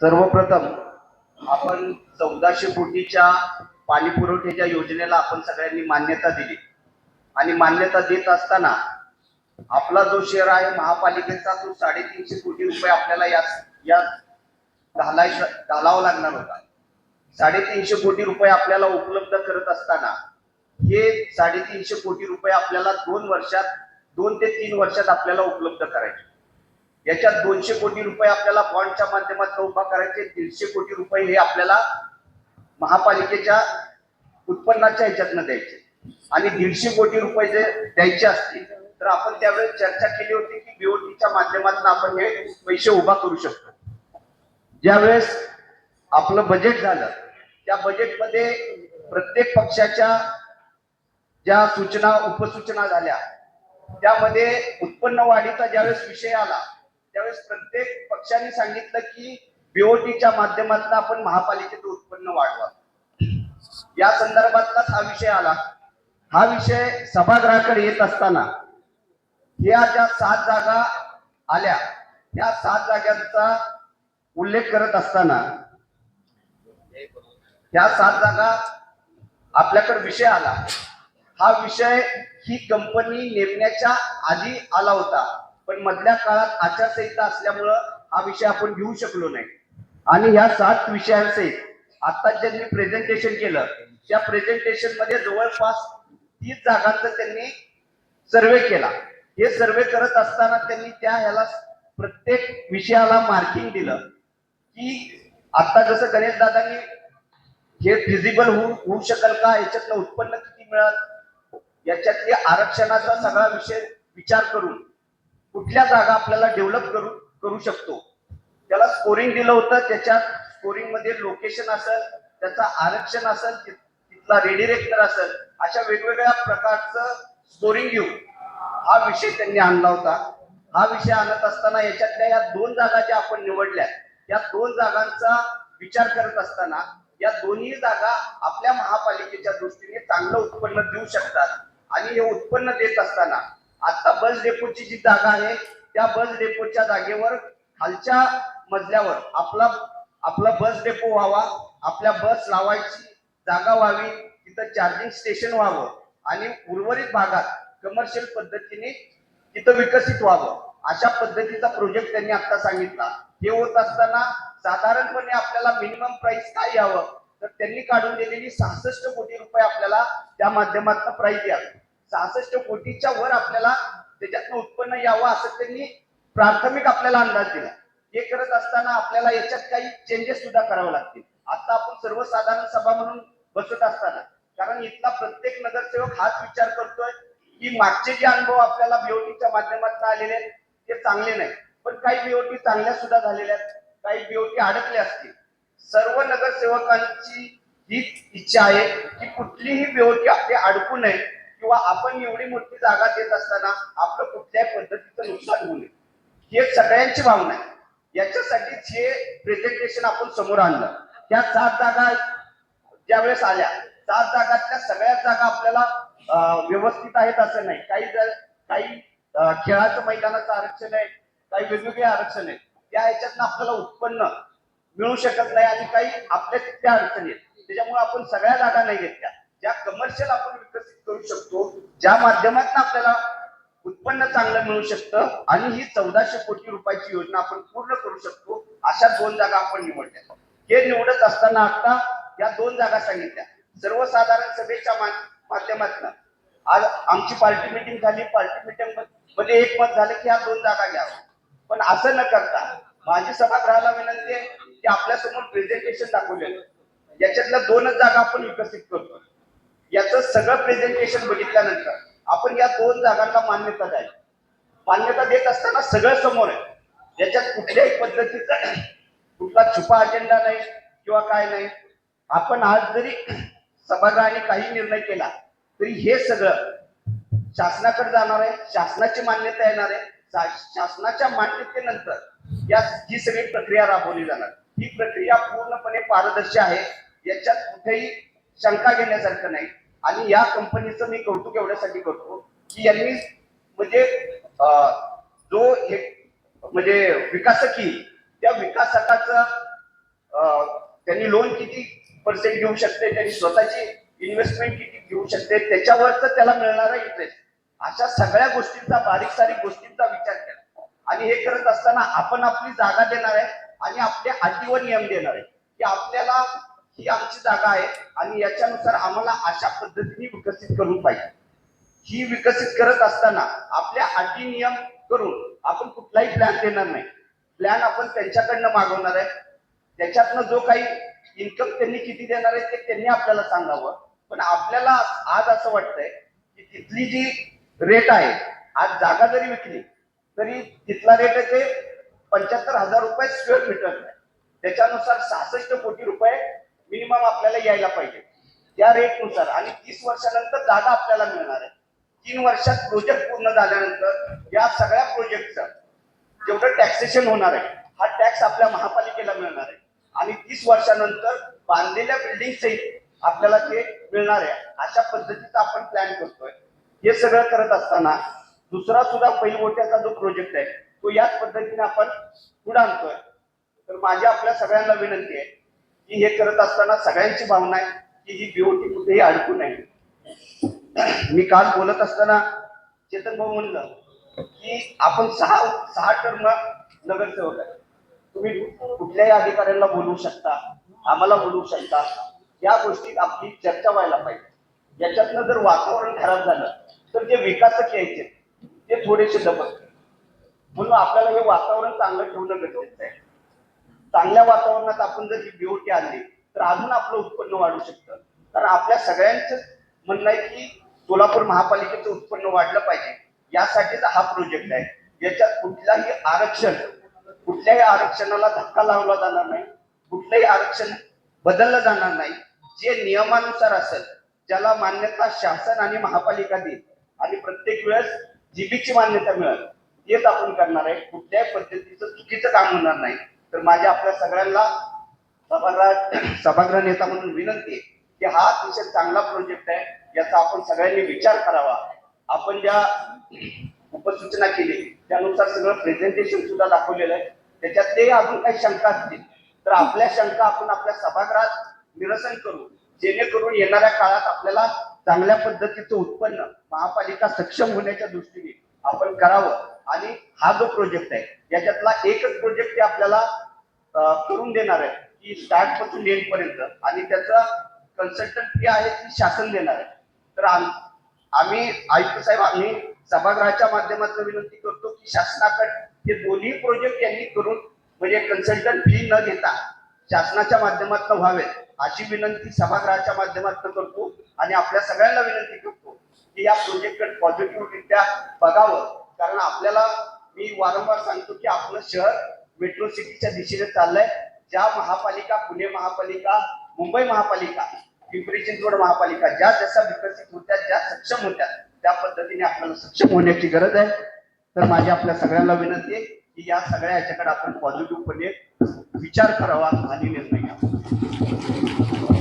सर्वप्रथम आपण 1400 कोटीच्या पाणी पुरवठ्याच्या योजनेला आपण सगळ्यांनी मान्यता दिली आणि मान्यता देत असताना आपला जो शेअर आहे महापालिकेचा तो 350 कोटी रुपये आपल्याला या घालावा लागणार होता. 350 कोटी रुपये आपल्याला उपलब्ध करत असताना हे 350 कोटी रुपये आपल्याला 2 ते 3 वर्षात आपल्याला उपलब्ध करायचे. याच्यात 200 कोटी रुपये आपल्याला बॉन्डच्या माध्यमातून उभा करायचे, 150 कोटी रुपये हे आपल्याला महापालिकेच्या उत्पन्नाच्या ह्याच्यातनं द्यायचे आणि 150 कोटी रुपये जे द्यायचे असतील तर आपण त्यावेळेस चर्चा केली होती की बीओटीच्या माध्यमातून आपण हे पैसे उभा करू शकतो. ज्यावेळेस आपलं बजेट झालं त्या बजेटमध्ये प्रत्येक पक्षाच्या ज्या सूचना उपसूचना झाल्या त्यामध्ये उत्पन्न वाढीचा ज्यावेळेस विषय आला त्यावेळेस प्रत्येक पक्षाने सांगितलं की बीओटीच्या माध्यमातून आपण महापालिकेचं उत्पन्न वाढवा. या संदर्भातलाच हा विषय आला. हा विषय सभागृहाकडे येत असताना या ज्या 7 जागा आल्या या 7 जागांचा उल्लेख करत असताना या 7 जागा आपल्याकडे विषय आला. हा विषय ही कंपनी नेमण्याच्या आधी आला होता, पण मधल्या काळात आचारसंहिता असल्यामुळं हा विषय आपण घेऊ शकलो नाही आणि ह्या 7 विषयांसहित आता ज्यांनी प्रेझेंटेशन केलं त्या प्रेझेंटेशन मध्ये जवळपास 30 जागांचा त्यांनी सर्वे केला. हे सर्वे करत असताना त्यांनी ह्याला प्रत्येक विषयाला मार्किंग दिलं की आता जसं गणेश दादांनी हे फिजिबल होऊ शकेल का, याच्यातलं उत्पन्न किती मिळेल, याच्यातली आरक्षणाचा सगळा विषय विचार करून कुठल्या जागा आपल्याला डेव्हलप करू शकतो. त्याला स्कोरिंग दिलं होतं. त्याच्यात स्कोरिंग मध्ये लोकेशन असेल, त्याचं आरक्षण असेल, तिथला रेडिरेक्टर असेल, अशा वेगवेगळ्या प्रकारचं स्कोरिंग घेऊन हा विषय त्यांनी आणला होता. हा विषय आणत असताना याच्यातल्या या 2 जागा ज्या आपण निवडल्या या 2 जागांचा विचार करत असताना या दोन्ही जागा आपल्या महापालिकेच्या दृष्टीने चांगलं उत्पन्न देऊ शकतात आणि हे उत्पन्न देत असताना आता बस डेपोची जी जागा आहे त्या बस डेपोच्या जागेवर खालच्या मजल्यावर आपला बस डेपो व्हावा, आपल्या बस लावायची जागा व्हावी, तिथं चार्जिंग स्टेशन व्हावं आणि उर्वरित भागात कमर्शियल पद्धतीने तिथं विकसित व्हावं, अशा पद्धतीचा प्रोजेक्ट त्यांनी आता सांगितला. हे होत असताना साधारणपणे आपल्याला मिनिमम प्राइस काय यावं तर त्यांनी काढून दिलेली 66 कोटी रुपये आपल्याला त्या माध्यमातून प्राइस द्यावी. 66 कोटीच्या वर आपल्याला त्याच्यातनं उत्पन्न यावं असं त्यांनी प्राथमिक आपल्याला अंदाज दिला. हे करत असताना आपल्याला याच्यात काही चेंजेस सुद्धा करावे लागतील. आता आपण सर्वसाधारण सभा म्हणून बसत असताना कारण इथला प्रत्येक नगरसेवक हाच विचार करतोय की मागचे जे अनुभव आपल्याला बीओटीच्या माध्यमातून आलेले आहेत ते चांगले नाही, पण काही बीओटी चांगल्या सुद्धा झालेल्या आहेत, काही बीओटी अडकल्या असतील. सर्व नगरसेवकांची ही इच्छा आहे की कुठलीही बीओटी आपली अडकू नये किंवा आपण एवढी मोठी जागा देत असताना आपलं कुठल्याही पद्धतीचं नुकसान होऊ नये, ही सगळ्यांची भावना आहे. याच्यासाठीच हे प्रेझेंटेशन आपण समोर आणलं. त्या 7 जागा ज्यावेळेस आल्या 7 जागातल्या सगळ्याच जागा आपल्याला व्यवस्थित आहेत असं नाही. काही खेळाचं मैदानाचं आरक्षण आहे, काही वेगवेगळे आरक्षण आहे, त्या ह्याच्यातनं आपल्याला उत्पन्न मिळू शकत नाही आणि काही आपल्या तिथल्या अडचणी आहेत. त्याच्यामुळे आपण सगळ्या जागा नाही घेतल्या. ज्या कमर्शियल आपण विकसित करू शकतो, ज्या माध्यमातून आपल्याला उत्पन्न चांगलं मिळू शकतं आणि ही 1400 कोटी रुपयाची योजना आपण पूर्ण करू शकतो, अशा 2 जागा आपण निवडल्या. हे निवडत असताना आता या 2 जागा सांगितल्या. सर्वसाधारण सभेच्या माध्यमातून आज आमची पार्टी मिटिंग झाली. पार्टी मिटिंग मध्ये एक मत झालं की या 2 जागा घ्याव्या, पण असं न करता माझी सभागृहाला विनंती आहे की आपल्या समोर प्रेझेंटेशन दाखवलेलं याच्यातल्या 2च जागा आपण विकसित करतो. याचं सगळं प्रेझेंटेशन बघितल्यानंतर आपण या 2 जागांना मान्यता द्यावी. मान्यता देत असताना सगळं समोर आहे. याच्यात कुठल्याही पद्धतीचा कुठला छुपा अजेंडा नाही किंवा काय नाही. आपण आज जरी सभागृहाने काही निर्णय केला तरी हे सगळं शासनाकडे जाणार आहे, शासनाची मान्यता येणार आहे. शासनाच्या मान्यतेनंतर ही सगळी प्रक्रिया राबवली जाणार. ही प्रक्रिया पूर्णपणे पारदर्शी आहे, याच्यात कुठेही शंका घेण्यासारखं नाही. आणि या कंपनीचं मी कौतुक एवढ्यासाठी करतो की यांनी जो म्हणजे विकासकी त्या विकासकाचं त्यांनी लोन किती पर्सेंट घेऊ शकते, त्यांनी स्वतःची इन्व्हेस्टमेंट किती घेऊ शकते, त्याच्यावरच त्याला मिळणारा इंटरेस्ट, अशा सगळ्या गोष्टींचा, बारीक सारीक गोष्टींचा विचार केला. आणि हे करत असताना आपण आपली जागा देणार आहे आणि आपले अटी व नियम देणार आहे की आपल्याला ही आमची जागा आहे आणि याच्यानुसार आम्हाला अशा पद्धतीने विकसित करून पाहिजे. ही विकसित करत असताना आपल्या अटी नियम करून आपण कुठलाही प्लॅन देणार नाही. प्लॅन आपण त्यांच्याकडनं मागवणार आहे. त्याच्यातनं जो काही इन्कम त्यांनी किती देणार आहे ते त्यांनी आपल्याला सांगावं. पण आपल्याला आज असं वाटतंय की तिथली जी रेट आहे, आज जागा जरी विकली तरी तिथला रेट आहे ते 75,000 रुपये स्क्वेअर मीटर. त्याच्यानुसार 66 कोटी रुपये मिनिमम आपल्याला यायला पाहिजे त्या रेटनुसार. आणि 30 वर्षानंतर जागा आपल्याला मिळणार आहे. 3 वर्षात प्रोजेक्ट पूर्ण झाल्यानंतर या सगळ्या प्रोजेक्टचं जेवढं टॅक्सेशन होणार आहे हा टॅक्स आपल्या महापालिकेला मिळणार आहे. आणि 30 वर्षानंतर बांधलेल्या बिल्डिंग सहित आपल्याला ते मिळणार आहे. अशा पद्धतीचा आपण प्लॅन करतोय. हे सगळं करत असताना दुसरा सुद्धा पैलगोट्याचा जो प्रोजेक्ट आहे तो याच पद्धतीने आपण पुढे आणतोय. तर माझी आपल्या सगळ्यांना विनंती आहे की हे करत असताना सगळ्यांची भावना आहे की ही बीओटी कुठेही अडकू नये. मी काल बोलत असताना चेतन भाऊ म्हणलं की आपण सहा टर्म नगरसेवक आहे. तुम्ही कुठल्याही अधिकाऱ्यांना बोलवू शकता, आम्हाला बोलवू शकता. या गोष्टीत आपली चर्चा व्हायला पाहिजे. याच्यातनं जर वातावरण खराब झालं तर जे विकासक यायचे ते थोडेसे दबकते. म्हणून आपल्याला हे वातावरण चांगलं ठेवणं गरजेचं आहे. चांगल्या वातावरणात आपण जर ही बीओटी आणली तर अजून आपलं उत्पन्न वाढू शकतं. कारण आपल्या सगळ्यांचं म्हणणं आहे की सोलापूर महापालिकेचं उत्पन्न वाढलं पाहिजे. यासाठीच हा प्रोजेक्ट आहे. याच्यात कुठल्याही आरक्षणाला धक्का लावला जाणार नाही, कुठलंही आरक्षण बदललं जाणार नाही. जे नियमानुसार असेल, ज्याला मान्यता शासन आणि महापालिका देईल आणि प्रत्येक वेळेस जीबीची मान्यता मिळेल हेच आपण करणार आहे. कुठल्याही पद्धतीचं चुकीचं काम होणार नाही. तर माझ्या आपल्या सगळ्यांना सभागृह नेता म्हणून विनंती आहे की हा अतिशय चांगला प्रोजेक्ट आहे. याचा आपण सगळ्यांनी विचार करावा. आपण ज्या उपसूचना केली त्यानुसार सगळं प्रेझेंटेशन सुद्धा दाखवलेलं आहे. त्याच्यात ते अजून काही शंका असतील तर आपल्या शंका आपण आपल्या सभागृहात निरसन करू, जेणेकरून येणाऱ्या काळात आपल्याला चांगल्या पद्धतीचं उत्पन्न महापालिका सक्षम होण्याच्या दृष्टीने आपण करावं. आणि हा जो प्रोजेक्ट आहे याच्यातला एकच प्रोजेक्ट आपल्याला करून देणार आहे की स्टार्ट पासून एंड पर्यंत. आणि त्याचा कन्सल्टंट फी आहे ती शासन देणार आहे. तर आम्ही आयुक्त साहेब, आम्ही सभागृहाच्या माध्यमातून विनंती करतो की शासनाकडे हे दोन्ही प्रोजेक्ट यांनी करून म्हणजे कन्सल्टंट फी न घेता शासनाच्या माध्यमातून व्हावेत अशी विनंती सभागृहाच्या माध्यमातून करतो. आणि आपल्या सगळ्यांना विनंती करतो की या प्रोजेक्टकडे पॉझिटिव्हरित्या बघावं. कारण आपल्याला मी वारंवार सांगतो की आपलं शहर मेट्रो सिटीच्या दिशेने चाललंय. ज्या महापालिका, पुणे महापालिका, मुंबई महापालिका, पिंपरी चिंचवड महापालिका ज्या जशा विकसित होत्या, ज्या सक्षम होत्या, त्या पद्धतीने आपल्याला सक्षम होण्याची गरज आहे. तर माझी आपल्या सगळ्यांना विनंती आहे की या सगळ्या याच्याकडे आपण पॉझिटिव्हपणे विचार करावा आणि निर्णय घ्यावा.